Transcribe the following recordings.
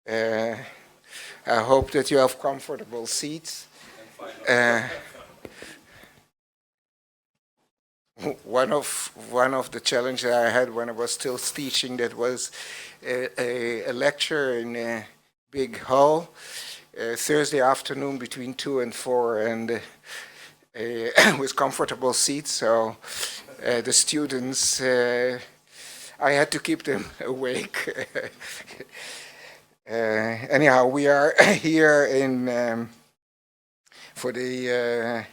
I hope that you have comfortable seats. One of the challenges I had when I was still teaching, that was a lecture in a big hall, Thursday afternoon between 2 and 4, and with comfortable seats. So the students, I had to keep them awake. Anyhow, we are here in for the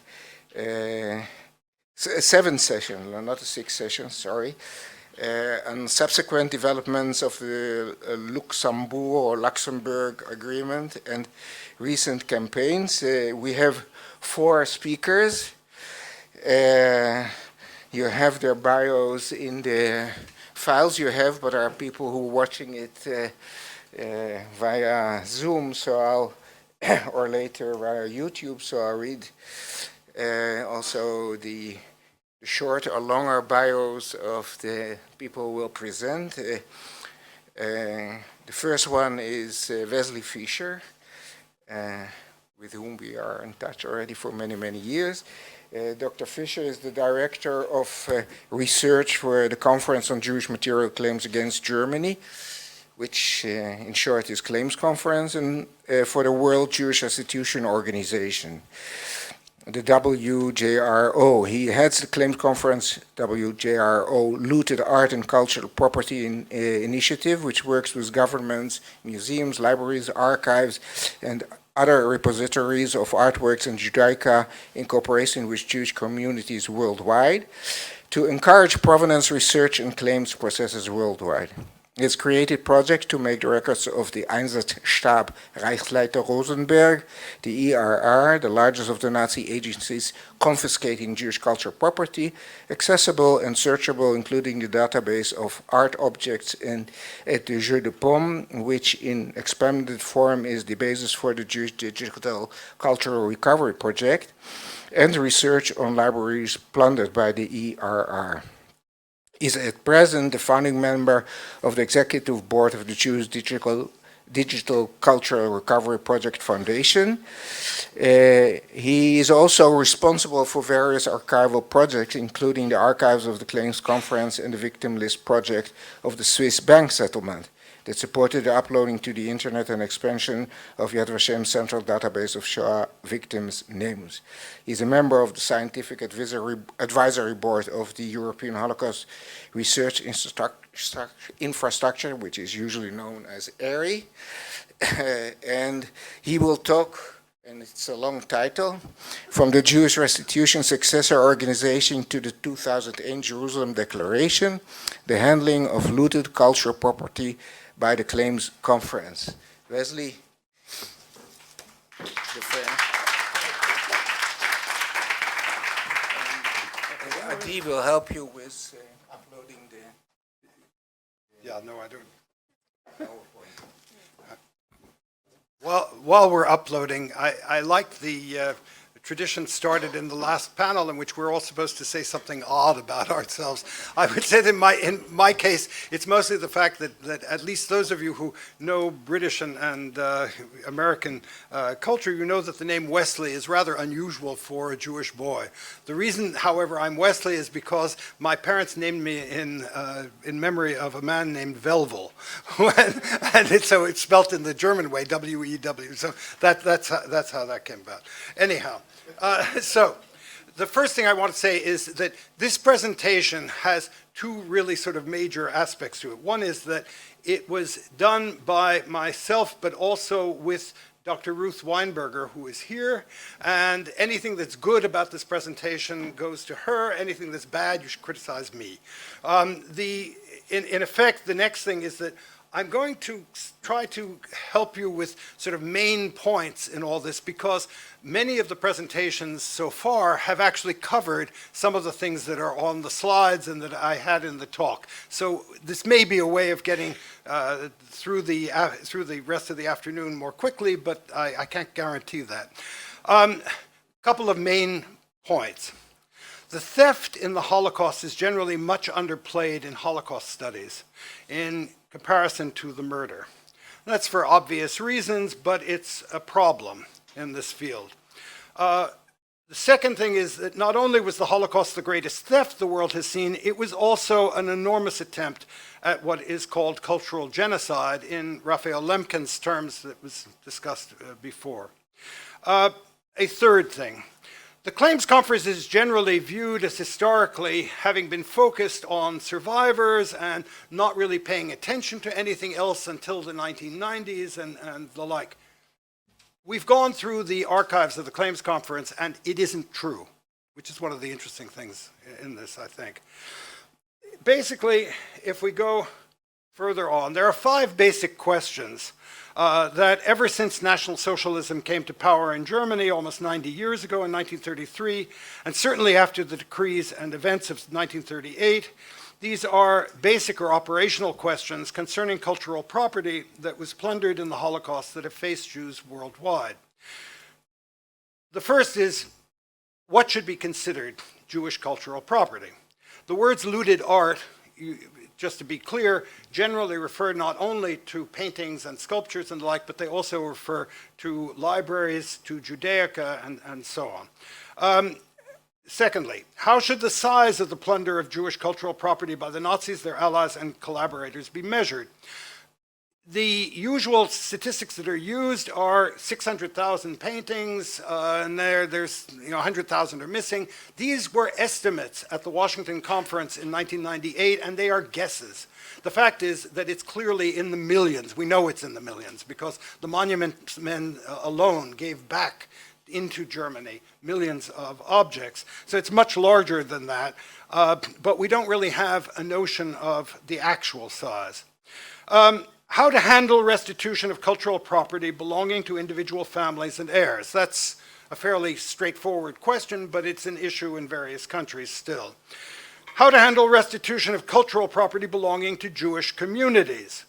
7th session, not the 6th session, sorry, on subsequent developments of the Luxembourg Agreement and recent campaigns. We have 4 speakers. You have their bios in the files you have, but there are people who are watching it via Zoom, so or later via YouTube, so I'll read also the short or longer bios of the people who will present. The first one is Wesley Fischer, with whom we are in touch already for many, many years. Dr. Fischer is the director of research for the Conference on Jewish Material Claims Against Germany, which in short is Claims Conference, and for the World Jewish Restitution Organization, the WJRO. He heads the Claims Conference WJRO Looted Art and Cultural Property Initiative, which works with governments, museums, libraries, archives, and other repositories of artworks in Judaica in cooperation with Jewish communities worldwide to encourage provenance research and claims processes worldwide. It's created projects to make the records of the Einsatzstab Reichsleiter Rosenberg, the ERR, the largest of the Nazi agencies confiscating Jewish cultural property, accessible and searchable, including the database of art objects at the Jeu de Paume, which in expanded form is the basis for the Jewish Digital Cultural Recovery Project, and research on libraries plundered by the ERR. Is at present the founding member of the executive board of the Jewish Digital Cultural Recovery Project Foundation. He is also responsible for various archival projects, including the archives of the Claims Conference and the Victim List project of the Swiss bank settlement that supported the uploading to the internet and expansion of Yad Vashem's central database of Shoah victims' names. He's a member of the Scientific Advisory Board of the European Holocaust Research Infrastructure, which is usually known as ERI. And he will talk, and it's a long title, from the Jewish Restitution Successor Organization to the 2008 Jerusalem Declaration, the handling of looted cultural property by the Claims Conference. Wesley, the friend. Adi will help you with uploading the... Yeah, no, I don't. Well, while we're uploading, I like the tradition started in the last panel in which we're all supposed to say something odd about ourselves. I would say that in my case, it's mostly the fact that at least those of you who know British and American culture, you know that the name Wesley is rather unusual for a Jewish boy. The reason, however, I'm Wesley is because my parents named me in memory of a man named Velvel, so it's spelt in the German way, W-E-W. So that's how that came about. Anyhow. So the first thing I want to say is that this presentation has 2 really sort of major aspects to it. One is that it was done by myself, but also with Dr. Ruth Weinberger, who is here, and anything that's good about this presentation goes to her. Anything that's bad, you should criticize me. In effect, the next thing is that I'm going to try to help you with sort of main points in all this, because many of the presentations so far have actually covered some of the things that are on the slides and that I had in the talk. So this may be a way of getting through the rest of the afternoon more quickly, but I can't guarantee that. Couple of main points. The theft in the Holocaust is generally much underplayed in Holocaust studies in comparison to the murder. That's for obvious reasons, but it's a problem in this field. The second thing is that not only was the Holocaust the greatest theft the world has seen, it was also an enormous attempt at what is called cultural genocide in Raphael Lemkin's terms that was discussed before. A third thing. The Claims Conference is generally viewed as historically having been focused on survivors and not really paying attention to anything else until the 1990s and the like. We've gone through the archives of the Claims Conference, and it isn't true, which is one of the interesting things in this, I think. Basically, if we go further on, there are 5 basic questions that ever since National Socialism came to power in Germany almost 90 years ago in 1933, and certainly after the decrees and events of 1938, these are basic or operational questions concerning cultural property that was plundered in the Holocaust that have faced Jews worldwide. The first is, what should be considered Jewish cultural property? The words looted art, just to be clear, generally refer not only to paintings and sculptures and the like, but they also refer to libraries, to Judaica, and so on. Secondly, how should the size of the plunder of Jewish cultural property by the Nazis, their allies, and collaborators be measured? The usual statistics that are used are 600,000 paintings, and there's 100,000 are missing. These were estimates at the Washington Conference in 1998, and they are guesses. The fact is that it's clearly in the millions. We know it's in the millions because the monument men alone gave back into Germany millions of objects. So it's much larger than that, but we don't really have a notion of the actual size. How to handle restitution of cultural property belonging to individual families and heirs. That's a fairly straightforward question, but it's an issue in various countries still. How to handle restitution of cultural property belonging to Jewish communities.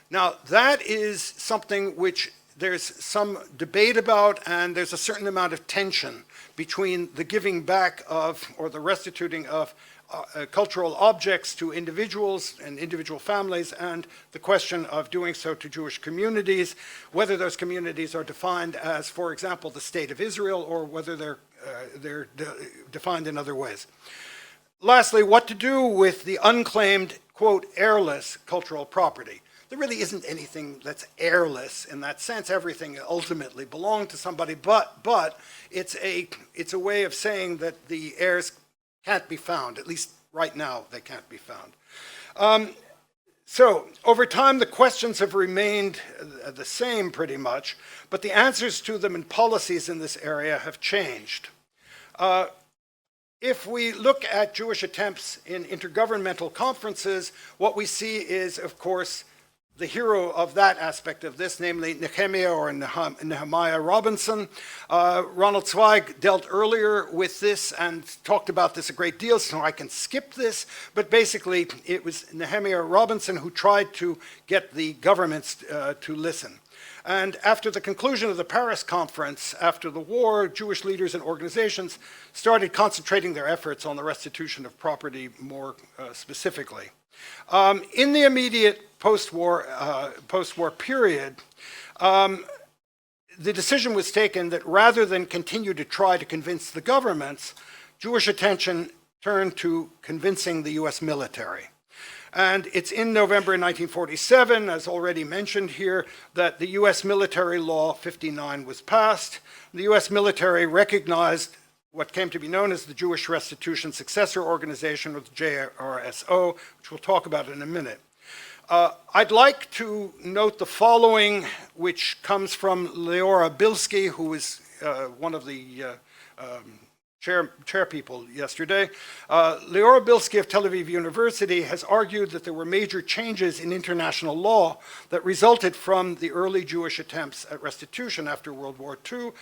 Now, that is something which there's some debate about, and there's a certain amount of tension between the giving back of, or the restituting of, cultural objects to individuals and individual families, and the question of doing so to Jewish communities, whether those communities are defined as, for example, the State of Israel, or whether they're defined in other ways. Lastly, what to do with the unclaimed, quote, heirless cultural property. There really isn't anything that's heirless in that sense. Everything ultimately belonged to somebody, but it's a way of saying that the heirs can't be found. At least right now, they can't be found. So over time, the questions have remained the same pretty much, but the answers to them and policies in this area have changed. If we look at Jewish attempts in intergovernmental conferences, what we see is, of course, the hero of that aspect of this, namely Nehemiah or Nehemiah Robinson. Ronald Zweig dealt earlier with this and talked about this a great deal, so I can skip this. But basically, it was Nehemiah Robinson who tried to get the governments to listen. And after the conclusion of the Paris conference, after the war, Jewish leaders and organizations started concentrating their efforts on the restitution of property more specifically. In the immediate post-war period, the decision was taken that rather than continue to try to convince the governments, Jewish attention turned to convincing the US military. And it's in November 1947, as already mentioned here, that the US military law 59 was passed. The US military recognized what came to be known as the Jewish Restitution Successor Organization, or the JRSO, which we'll talk about in a minute. I'd like to note the following, which comes from Leora Bilski, who is one of the chair people yesterday. Leora Bilski of Tel Aviv University has argued that there were major changes in international law that resulted from the early Jewish attempts at restitution after World War II,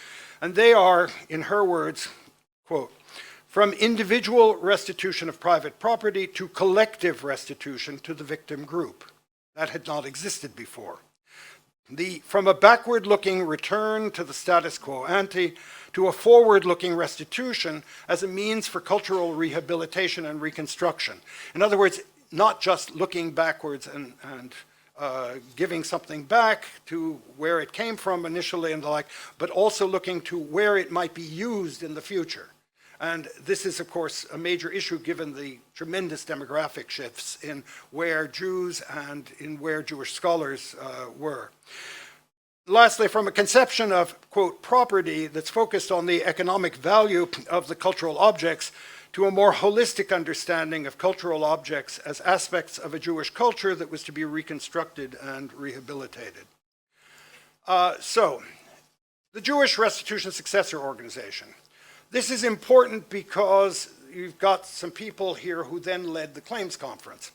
and they are, in her words, quote, from individual restitution of private property to collective restitution to the victim group. That had not existed before. From a backward-looking return to the status quo ante to a forward-looking restitution as a means for cultural rehabilitation and reconstruction. In other words, not just looking backwards and giving something back to where it came from initially and the like, but also looking to where it might be used in the future. And this is, of course, a major issue given the tremendous demographic shifts in where Jews and in where Jewish scholars were. Lastly, from a conception of, quote, property that's focused on the economic value of the cultural objects to a more holistic understanding of cultural objects as aspects of a Jewish culture that was to be reconstructed and rehabilitated. So, the Jewish Restitution Successor Organization. This is important because you've got some people here who then led the claims conference.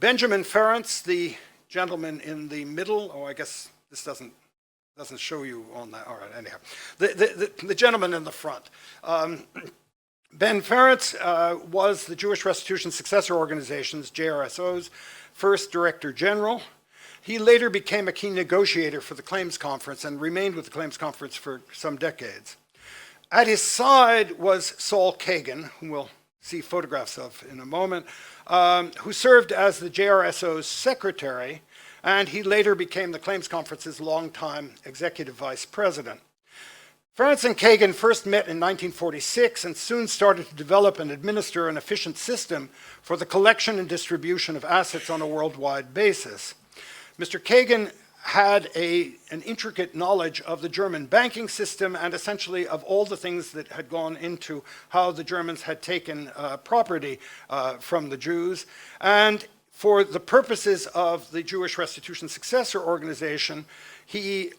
Benjamin Ferencz, the gentleman in the middle, oh, I guess this doesn't show you on that, all right, anyhow. The gentleman in the front. Ben Ferencz was the Jewish Restitution Successor Organization's, JRSO's, first Director General. He later became a key negotiator for the Claims Conference and remained with the Claims Conference for some decades. At his side was Saul Kagan, whom we'll see photographs of in a moment, who served as the JRSO's secretary, and he later became the Claims Conference's longtime executive vice president. Ferencz and Kagan first met in 1946 and soon started to develop and administer an efficient system for the collection and distribution of assets on a worldwide basis. Mr. Kagan had an intricate knowledge of the German banking system and essentially of all the things that had gone into how the Germans had taken property from the Jews. And for the purposes of the Jewish Restitution Successor Organization, he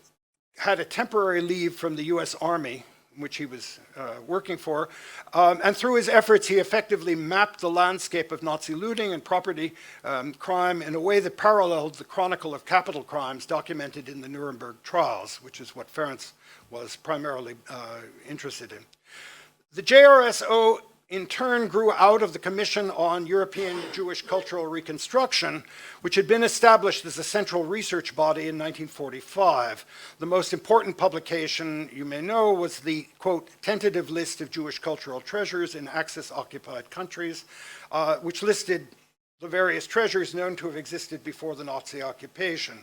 had a temporary leave from the US Army, which he was working for, and through his efforts he effectively mapped the landscape of Nazi looting and property crime in a way that paralleled the chronicle of capital crimes documented in the Nuremberg trials, which is what Ferencz was primarily interested in. The JRSO in turn grew out of the Commission on European Jewish Cultural Reconstruction, which had been established as a central research body in 1945. The most important publication, you may know, was the, quote, tentative list of Jewish cultural treasures in Axis-occupied countries, which listed the various treasures known to have existed before the Nazi occupation.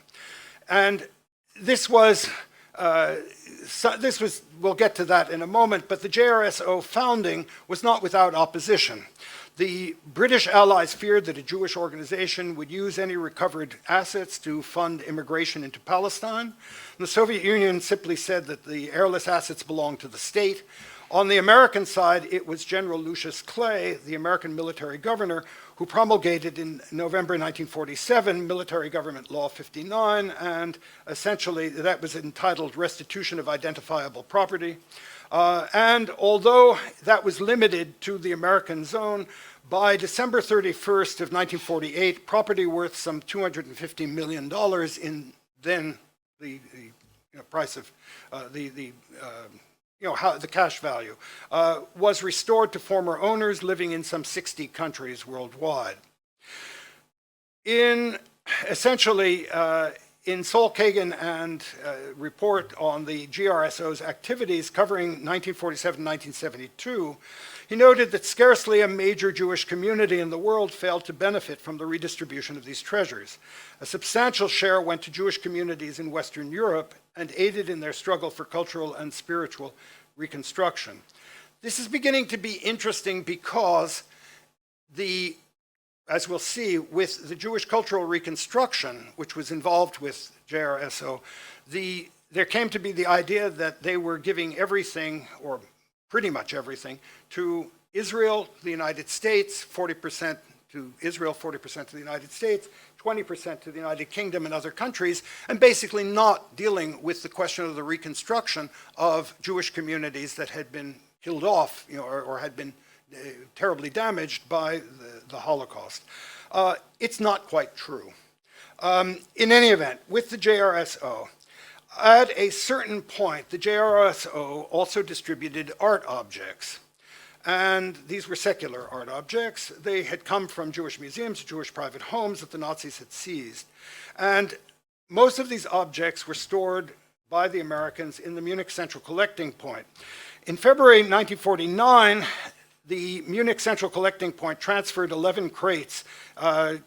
And this was, we'll get to that in a moment, but the JRSO founding was not without opposition. The British allies feared that a Jewish organization would use any recovered assets to fund immigration into Palestine. The Soviet Union simply said that the heirless assets belonged to the state. On the American side, it was General Lucius Clay, the American military governor, who promulgated in November 1947 Military Government Law 59, and essentially that was entitled Restitution of Identifiable Property. And although that was limited to the American zone, by December 31st of 1948, property worth some $250 million in then the price of the cash value, was restored to former owners living in some 60 countries worldwide. In essentially, in Saul Kagan and report on the GRSO's activities covering 1947-1972, he noted that scarcely a major Jewish community in the world failed to benefit from the redistribution of these treasures. A substantial share went to Jewish communities in Western Europe and aided in their struggle for cultural and spiritual reconstruction. This is beginning to be interesting because as we'll see, with the Jewish cultural reconstruction, which was involved with JRSO, there came to be the idea that they were giving everything, or pretty much everything, to Israel, the United States, 40% to Israel, 40% to the United States, 20% to the United Kingdom and other countries, and basically not dealing with the question of the reconstruction of Jewish communities that had been killed off, or had been terribly damaged by the Holocaust. It's not quite true. In any event, with the JRSO, at a certain point, the JRSO also distributed art objects. And these were secular art objects. They had come from Jewish museums, Jewish private homes that the Nazis had seized. And most of these objects were stored by the Americans in the Munich Central Collecting Point. In February 1949, the Munich Central Collecting Point transferred 11 crates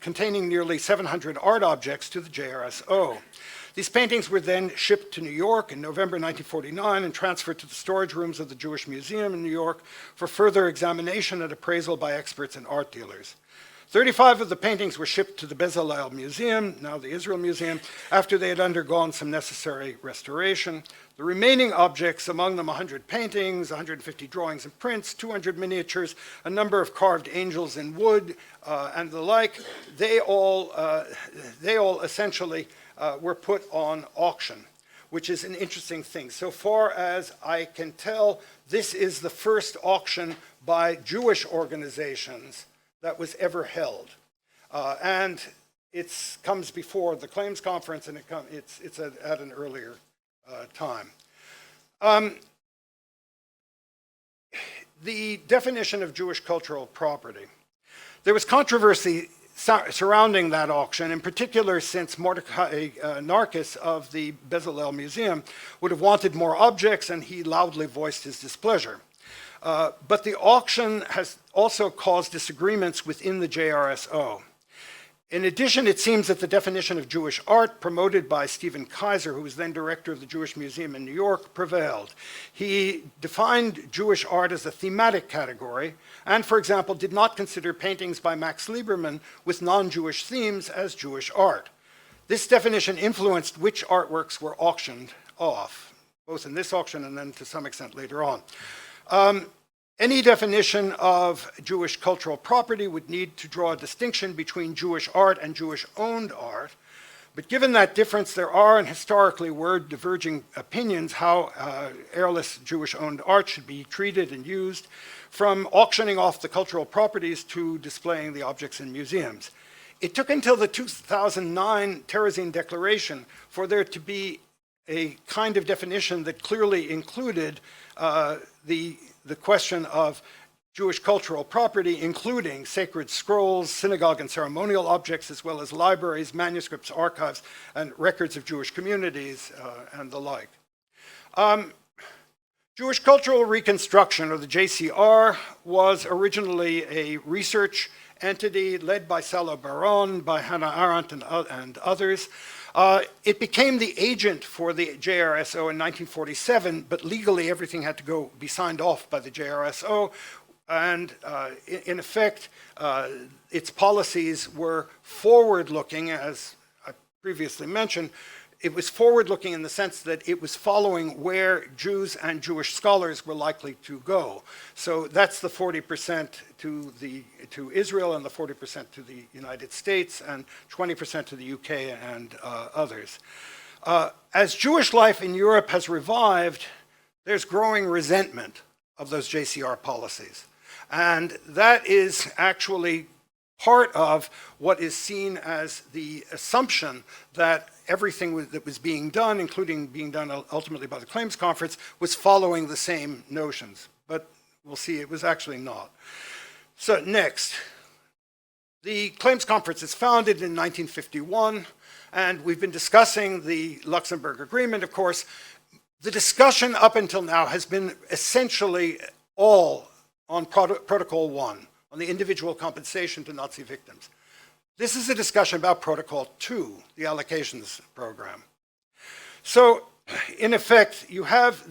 containing nearly 700 art objects to the JRSO. These paintings were then shipped to New York in November 1949 and transferred to the storage rooms of the Jewish Museum in New York for further examination and appraisal by experts and art dealers. 35 of the paintings were shipped to the Bezalel Museum, now the Israel Museum, after they had undergone some necessary restoration. The remaining objects, among them 100 paintings, 150 drawings and prints, 200 miniatures, a number of carved angels in wood, and the like, they all essentially were put on auction, which is an interesting thing. So far as I can tell, this is the first auction by Jewish organizations that was ever held. And it comes before the claims conference, and it's at an earlier time. The definition of Jewish cultural property. There was controversy surrounding that auction, in particular since Mordecai Narkis of the Bezalel Museum would have wanted more objects, and he loudly voiced his displeasure. But the auction has also caused disagreements within the JRSO. In addition, it seems that the definition of Jewish art promoted by Stephen Kaiser, who was then director of the Jewish Museum in New York, prevailed. He defined Jewish art as a thematic category and, for example, did not consider paintings by Max Lieberman with non-Jewish themes as Jewish art. This definition influenced which artworks were auctioned off, both in this auction and then to some extent later on. Any definition of Jewish cultural property would need to draw a distinction between Jewish art and Jewish-owned art. But given that difference, there are and historically were diverging opinions how heirless Jewish-owned art should be treated and used, from auctioning off the cultural properties to displaying the objects in museums. It took until the 2009 Terezin Declaration for there to be a kind of definition that clearly included the question of Jewish cultural property, including sacred scrolls, synagogue and ceremonial objects, as well as libraries, manuscripts, archives, and records of Jewish communities, and the like. Jewish Cultural Reconstruction, or the JCR, was originally a research entity led by Salo Baron, by Hannah Arendt and others. It became the agent for the JRSO in 1947, but legally everything had to be signed off by the JRSO, and in effect, its policies were forward-looking, as I previously mentioned. It was forward-looking in the sense that it was following where Jews and Jewish scholars were likely to go. So that's the 40% to Israel and the 40% to the United States and 20% to the UK and others. As Jewish life in Europe has revived, there's growing resentment of those JCR policies. And that is actually part of what is seen as the assumption that everything that was being done, including being done ultimately by the Claims Conference, was following the same notions. But we'll see it was actually not. So next, the Claims Conference is founded in 1951, and we've been discussing the Luxembourg Agreement, of course. The discussion up until now has been essentially all on Protocol 1, on the individual compensation to Nazi victims. This is a discussion about Protocol 2, the allocations program. So, in effect, you have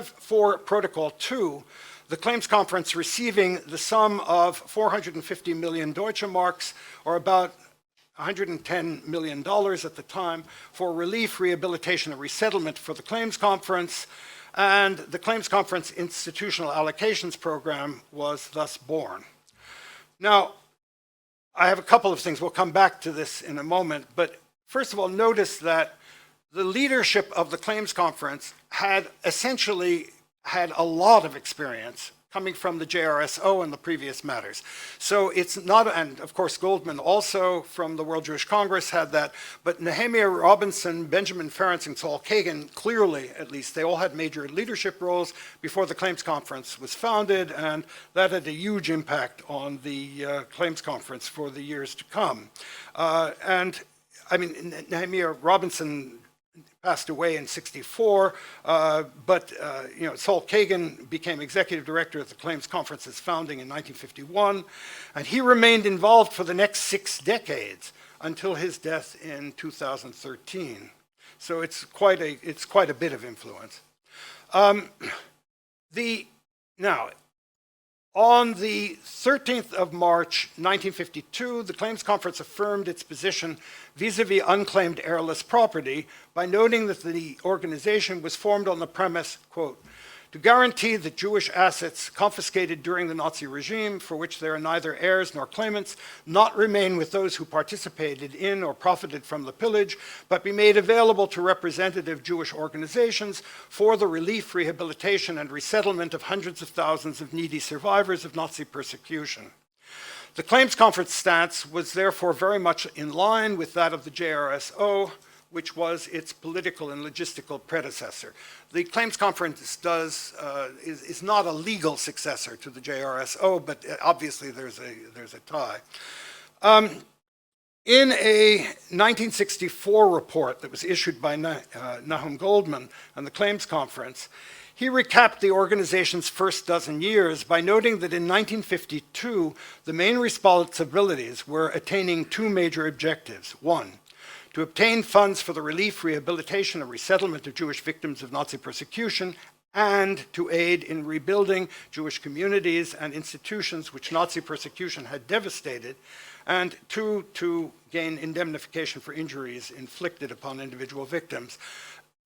for Protocol 2, the Claims Conference receiving the sum of 450 million Deutsche Marks, or about $110 million at the time, for relief, rehabilitation, and resettlement for the Claims Conference, and the Claims Conference Institutional Allocations Program was thus born. Now, I have a couple of things. We'll come back to this in a moment, but first of all, notice that the leadership of the Claims Conference had essentially had a lot of experience coming from the JRSO and the previous matters. So it's not, and of course Goldman also from the World Jewish Congress had that, but Nehemiah Robinson, Benjamin Ferencz, and Saul Kagan, clearly at least, they all had major leadership roles before the Claims Conference was founded, and that had a huge impact on the Claims Conference for the years to come. And I mean, Nehemiah Robinson passed away in '64, but Saul Kagan became executive director at the Claims Conference's founding in 1951, and he remained involved for the next 6 decades until his death in 2013. So it's quite a bit of influence. Now, on the 13th of March, 1952, the Claims Conference affirmed its position vis-a-vis unclaimed heirless property by noting that the organization was formed on the premise, quote, to guarantee that Jewish assets confiscated during the Nazi regime, for which there are neither heirs nor claimants, not remain with those who participated in or profited from the pillage, but be made available to representative Jewish organizations for the relief, rehabilitation, and resettlement of hundreds of thousands of needy survivors of Nazi persecution. The Claims Conference stance was therefore very much in line with that of the JRSO, which was its political and logistical predecessor. The Claims Conference is not a legal successor to the JRSO, but obviously there's a tie. In a 1964 report that was issued by Nahum Goldman and the Claims Conference, he recapped the organization's first dozen years by noting that in 1952, the main responsibilities were attaining 2 major objectives. 1, to obtain funds for the relief, rehabilitation, and resettlement of Jewish victims of Nazi persecution, and to aid in rebuilding Jewish communities and institutions which Nazi persecution had devastated, and 2, to gain indemnification for injuries inflicted upon individual victims.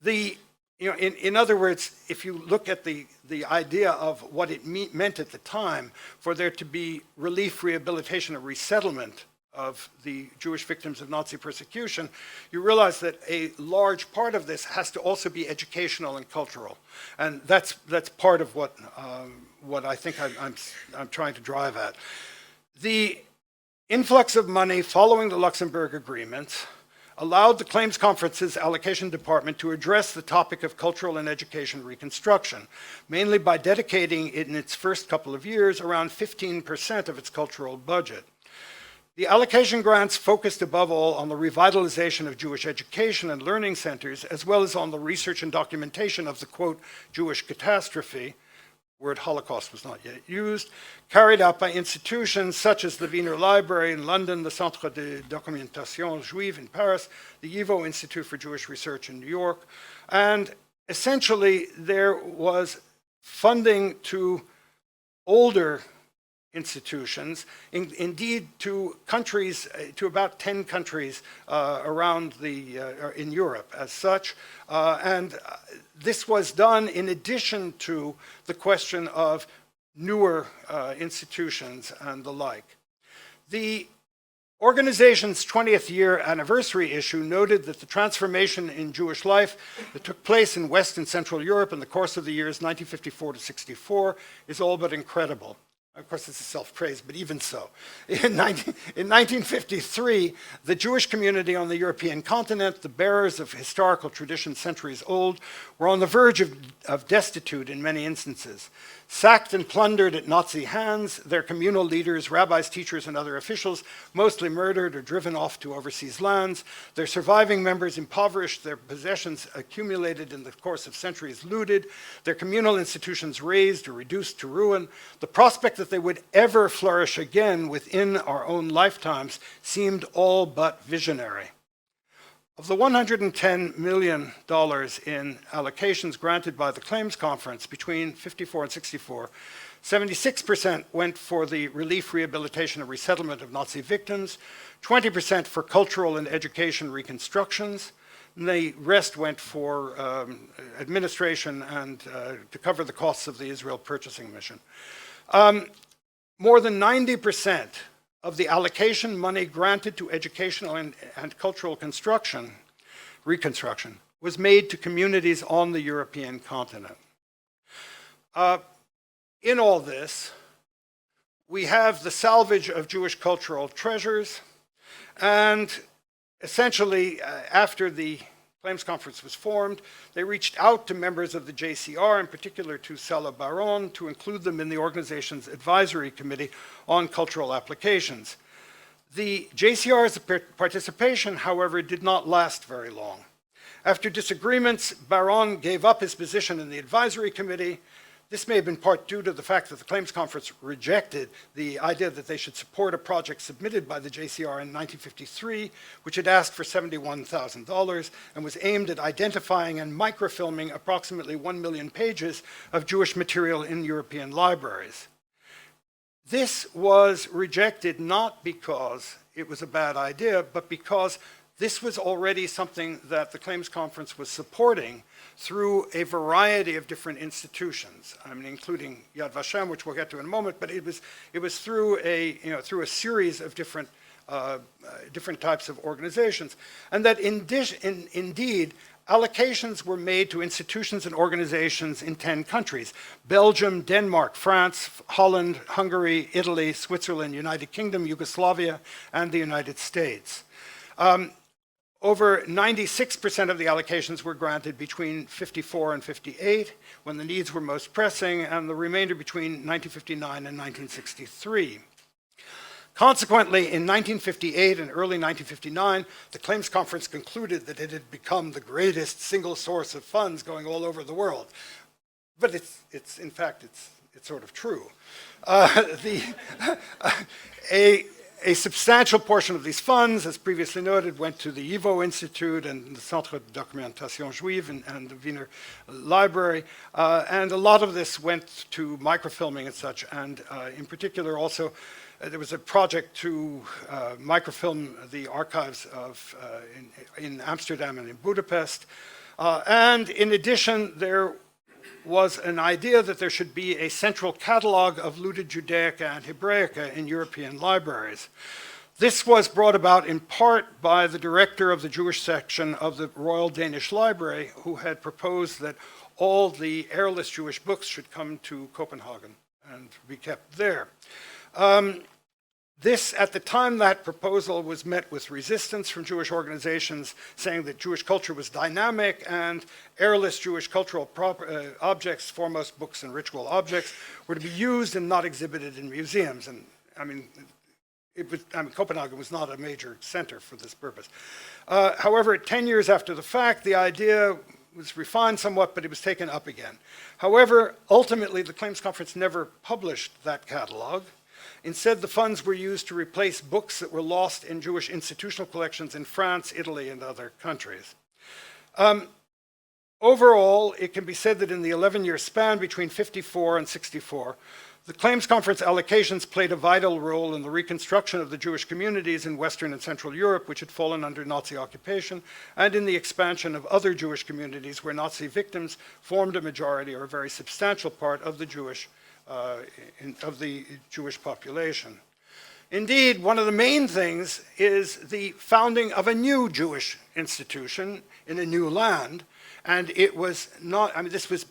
In other words, if you look at the idea of what it meant at the time for there to be relief, rehabilitation, and resettlement of the Jewish victims of Nazi persecution, you realize that a large part of this has to also be educational and cultural, and that's part of what I think I'm trying to drive at. The influx of money following the Luxembourg Agreement allowed the Claims Conference's allocation department to address the topic of cultural and education reconstruction, mainly by dedicating in its first couple of years around 15% of its cultural budget. The allocation grants focused above all on the revitalization of Jewish education and learning centers, as well as on the research and documentation of the, quote, Jewish catastrophe, word Holocaust was not yet used, carried out by institutions such as the Wiener Library in London, the Centre de Documentation Juive in Paris, the YIVO Institute for Jewish Research in New York, and essentially there was funding to older institutions, indeed to countries, to about 10 countries around in Europe as such, and this was done in addition to the question of newer institutions and the like. The organization's 20th year anniversary issue noted that the transformation in Jewish life that took place in West and Central Europe in the course of the years 1954 to 64 is all but incredible. Of course, this is self-praise, but even so. In 1953, the Jewish community on the European continent, the bearers of historical traditions centuries old, were on the verge of destitute in many instances. Sacked and plundered at Nazi hands, their communal leaders, rabbis, teachers, and other officials, mostly murdered or driven off to overseas lands, their surviving members impoverished, their possessions accumulated in the course of centuries looted, their communal institutions razed or reduced to ruin. The prospect that they would ever flourish again within our own lifetimes seemed all but visionary. Of the $110 million in allocations granted by the Claims Conference between 54 and 64, 76% went for the relief, rehabilitation, and resettlement of Nazi victims, 20% for cultural and education reconstructions, and the rest went for administration and to cover the costs of the Israel purchasing mission. More than 90% of the allocation money granted to educational and cultural reconstruction was made to communities on the European continent. In all this, we have the salvage of Jewish cultural treasures, and essentially, after the Claims Conference was formed, they reached out to members of the JCR, in particular to Sala Baron, to include them in the organization's advisory committee on cultural applications. The JCR's participation, however, did not last very long. After disagreements, Baron gave up his position in the advisory committee. This may have been part due to the fact that the Claims Conference rejected the idea that they should support a project submitted by the JCR in 1953, which had asked for $71,000 and was aimed at identifying and microfilming approximately 1 million pages of Jewish material in European libraries. This was rejected not because it was a bad idea, but because this was already something that the Claims Conference was supporting through a variety of different institutions, I mean, including Yad Vashem, which we'll get to in a moment, but it was through a series of different types of organizations, and that indeed allocations were made to institutions and organizations in 10 countries: Belgium, Denmark, France, Holland, Hungary, Italy, Switzerland, United Kingdom, Yugoslavia, and the United States. Over 96% of the allocations were granted between 54 and 58, when the needs were most pressing, and the remainder between 1959 and 1963. Consequently, in 1958 and early 1959, the Claims Conference concluded that it had become the greatest single source of funds going all over the world. But in fact, it's sort of true. A substantial portion of these funds, as previously noted, went to the YIVO Institute and the Centre de Documentation Juive and the Wiener Library, and a lot of this went to microfilming and such, and in particular also there was a project to microfilm the archives in Amsterdam and in Budapest, and in addition there was an idea that there should be a central catalog of looted Judaica and Hebraica in European libraries. This was brought about in part by the director of the Jewish section of the Royal Danish Library, who had proposed that all the heirless Jewish books should come to Copenhagen and be kept there. At the time that proposal was met with resistance from Jewish organizations saying that Jewish culture was dynamic and heirless Jewish cultural objects, foremost books and ritual objects, were to be used and not exhibited in museums. And Copenhagen was not a major center for this purpose. However, 10 years after the fact, the idea was refined somewhat, but it was taken up again. However, ultimately, the Claims Conference never published that catalog. Instead, the funds were used to replace books that were lost in Jewish institutional collections in France, Italy, and other countries. Overall, it can be said that in the 11-year span between 54 and 64, the Claims Conference allocations played a vital role in the reconstruction of the Jewish communities in Western and Central Europe, which had fallen under Nazi occupation, and in the expansion of other Jewish communities where Nazi victims formed a majority or a very substantial part of the Jewish population. Indeed, one of the main things is the founding of a new Jewish institution in a new land, and it was not, this was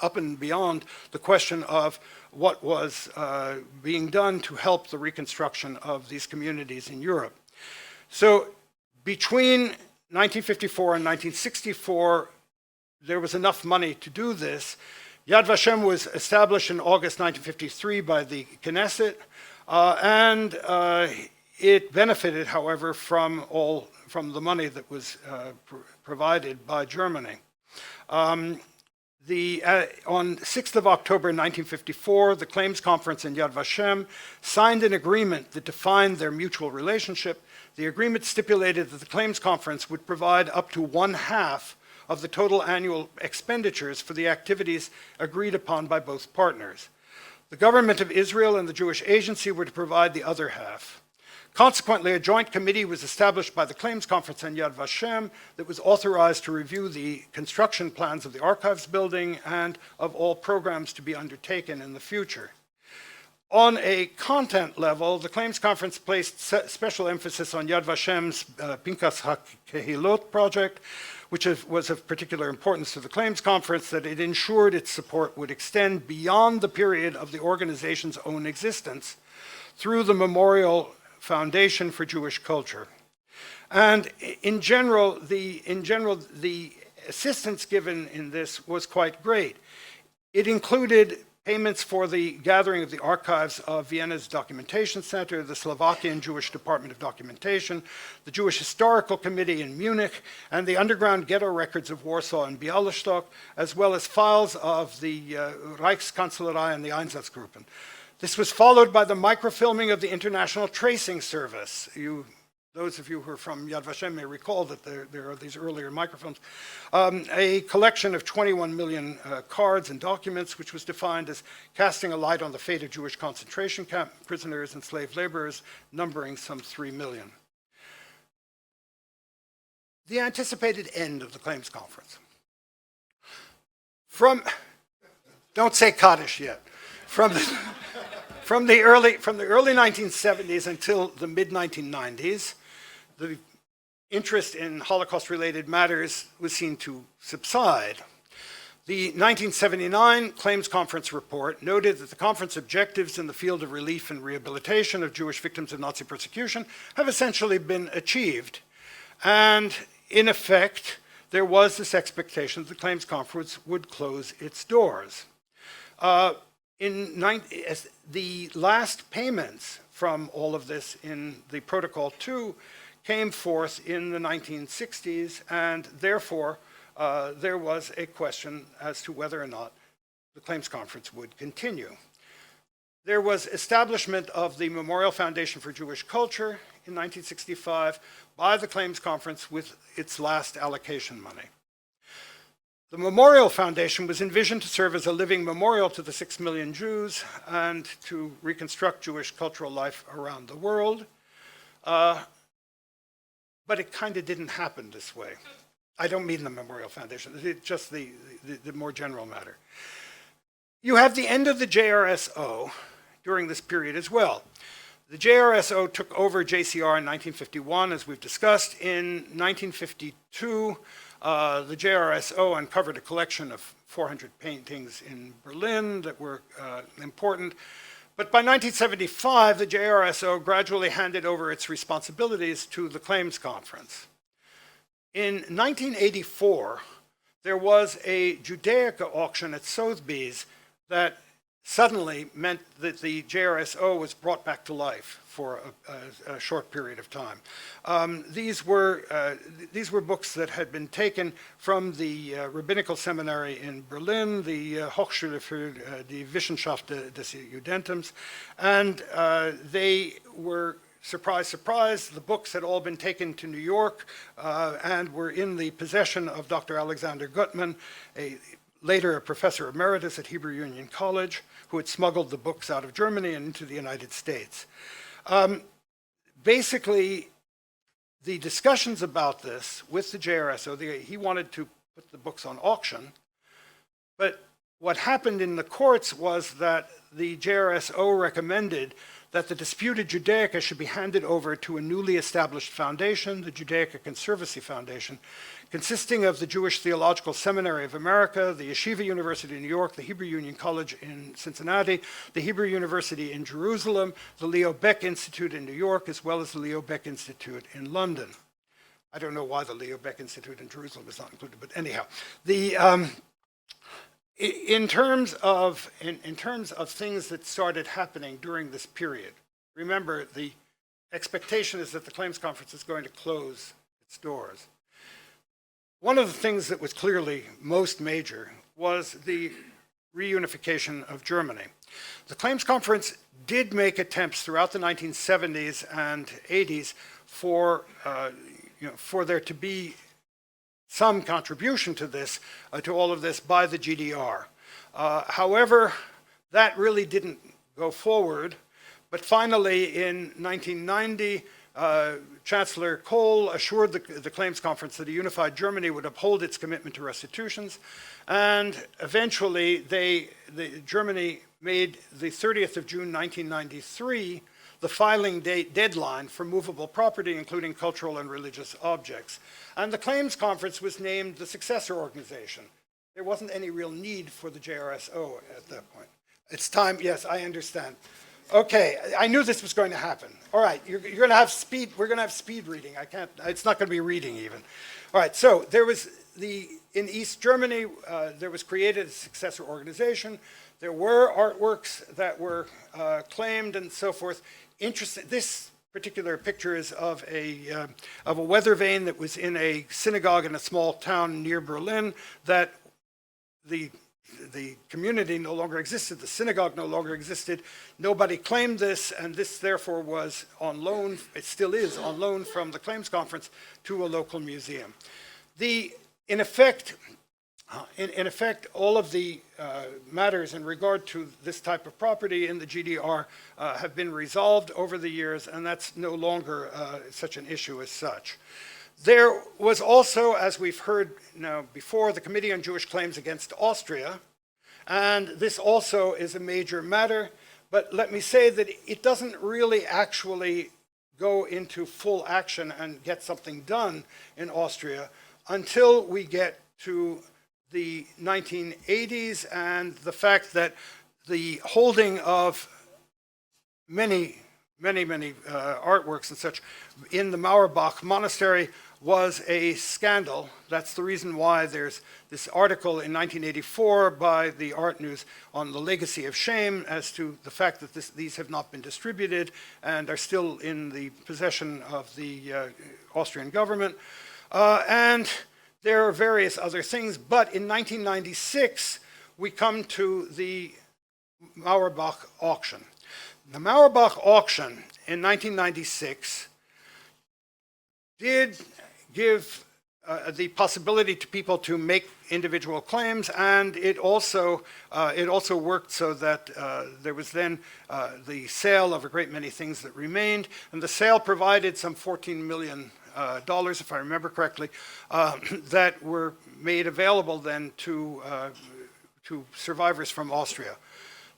up and beyond the question of what was being done to help the reconstruction of these communities in Europe. So between 1954 and 1964, there was enough money to do this. Yad Vashem was established in August 1953 by the Knesset, and it benefited, however, from the money that was provided by Germany. On 6th of October 1954, the Claims Conference and Yad Vashem signed an agreement that defined their mutual relationship. The agreement stipulated that the Claims Conference would provide up to 1/2 of the total annual expenditures for the activities agreed upon by both partners. The government of Israel and the Jewish Agency were to provide the other half. Consequently, a joint committee was established by the Claims Conference and Yad Vashem that was authorized to review the construction plans of the archives building and of all programs to be undertaken in the future. On a content level, the Claims Conference placed special emphasis on Yad Vashem's Pinkas HaKehilot project, which was of particular importance to the Claims Conference, that it ensured its support would extend beyond the period of the organization's own existence through the Memorial Foundation for Jewish Culture. And in general, the assistance given in this was quite great. It included payments for the gathering of the archives of Vienna's Documentation Center, the Slovakian Jewish Department of Documentation, the Jewish Historical Committee in Munich, and the underground ghetto records of Warsaw and Bialystok, as well as files of the Reichskanzlerei and the Einsatzgruppen. This was followed by the microfilming of the International Tracing Service. Those of you who are from Yad Vashem may recall that there are these earlier microfilms. A collection of 21 million cards and documents, which was defined as casting a light on the fate of Jewish concentration camp prisoners and slave laborers, numbering some 3 million. The anticipated end of the claims conference. Don't say Kaddish yet. From the early 1970s until the mid-1990s, the interest in Holocaust-related matters was seen to subside. The 1979 Claims Conference report noted that the conference objectives in the field of relief and rehabilitation of Jewish victims of Nazi persecution have essentially been achieved. And in effect, there was this expectation that the Claims Conference would close its doors. The last payments from all of this in the Protocol 2 came forth in the 1960s, and therefore there was a question as to whether or not the Claims Conference would continue. There was establishment of the Memorial Foundation for Jewish Culture in 1965 by the Claims Conference with its last allocation money. The Memorial Foundation was envisioned to serve as a living memorial to the 6 million Jews and to reconstruct Jewish cultural life around the world. But it kind of didn't happen this way. I don't mean the Memorial Foundation, it's just the more general matter. You have the end of the JRSO during this period as well. The JRSO took over JCR in 1951, as we've discussed. In 1952, the JRSO uncovered a collection of 400 paintings in Berlin that were important. But by 1975, the JRSO gradually handed over its responsibilities to the Claims Conference. In 1984, there was a Judaica auction at Sotheby's that suddenly meant that the JRSO was brought back to life for a short period of time. These were books that had been taken from the rabbinical seminary in Berlin, the Hochschule für die Wissenschaft des Judentums, and they were, surprise, surprise, the books had all been taken to New York and were in the possession of Dr. Alexander Gutman, later a professor emeritus at Hebrew Union College, who had smuggled the books out of Germany and into the United States. Basically, the discussions about this with the JRSO, he wanted to put the books on auction, but what happened in the courts was that the JRSO recommended that the disputed Judaica should be handed over to a newly established foundation, the Judaica Conservancy Foundation, consisting of the Jewish Theological Seminary of America, the Yeshiva University in New York, the Hebrew Union College in Cincinnati, the Hebrew University in Jerusalem, the Leo Baeck Institute in New York, as well as the Leo Baeck Institute in London. I don't know why the Leo Baeck Institute in Jerusalem is not included, but anyhow. In terms of things that started happening during this period, remember the expectation is that the Claims Conference is going to close its doors. One of the things that was clearly most major was the reunification of Germany. The Claims Conference did make attempts throughout the 1970s and 80s for there to be some contribution to this, to all of this by the GDR. However, that really didn't go forward. But finally, in 1990, Chancellor Kohl assured the Claims Conference that a unified Germany would uphold its commitment to restitutions. And eventually, Germany made the 30th of June, 1993, the filing deadline for movable property, including cultural and religious objects. And the Claims Conference was named the Successor organization. There wasn't any real need for the JRSO at that point. It's time, yes, I understand. Okay, I knew this was going to happen. All right, you're going to have speed, we're going to have speed reading. It's not going to be reading even. All right, so there was in East Germany, there was created a successor organization. There were artworks that were claimed and so forth. Interesting. This particular picture is of a weather vane that was in a synagogue in a small town near Berlin that the community no longer existed, the synagogue no longer existed. Nobody claimed this, and this therefore was on loan, it still is on loan from the Claims Conference to a local museum. In effect, all of the matters in regard to this type of property in the GDR have been resolved over the years, and that's no longer such an issue as such. There was also, as we've heard now before, the Committee on Jewish Claims against Austria, and this also is a major matter, but let me say that it doesn't really actually go into full action and get something done in Austria until we get to the 1980s and the fact that the holding of many artworks and such in the Mauerbach Monastery was a scandal. That's the reason why there's this article in 1984 by the Art News on the legacy of shame as to the fact that these have not been distributed and are still in the possession of the Austrian government. And there are various other things, but in 1996, we come to the Mauerbach auction. The Mauerbach auction in 1996 did give the possibility to people to make individual claims, and it also worked so that there was then the sale of a great many things that remained, and the sale provided some $14 million, if I remember correctly, that were made available then to survivors from Austria.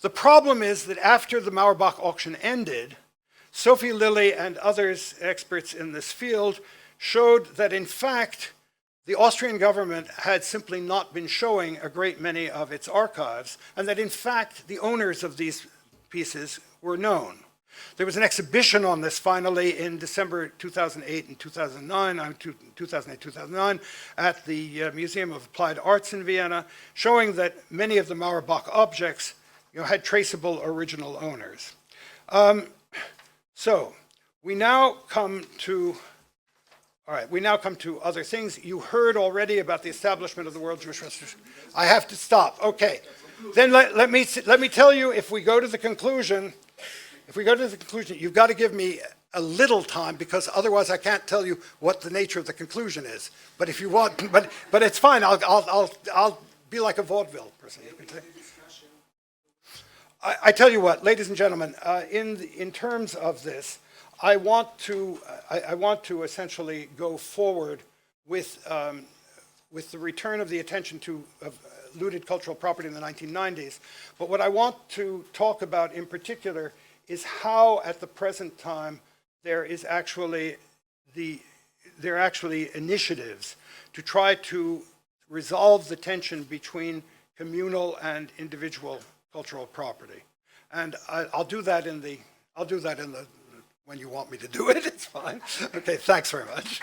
The problem is that after the Mauerbach auction ended, Sophie Lilly and others, experts in this field, showed that in fact the Austrian government had simply not been showing a great many of its archives, and that in fact the owners of these pieces were known. There was an exhibition on this finally in December 2008 and 2009 at the Museum of Applied Arts in Vienna, showing that many of the Mauerbach objects had traceable original owners. So we now come to other things. You heard already about the establishment of the World Jewish Restitution. I have to stop. Okay. Then let me tell you, if we go to the conclusion, you've got to give me a little time, because otherwise I can't tell you what the nature of the conclusion is. But if you want, but it's fine. I'll be like a vaudeville person. You can say. I tell you what, ladies and gentlemen, in terms of this, I want to essentially go forward with the return of the attention to looted cultural property in the 1990s. But what I want to talk about in particular is how, at the present time, there are actually initiatives to try to resolve the tension between communal and individual cultural property. And I'll do that when you want me to do it. It's fine. Okay, thanks very much.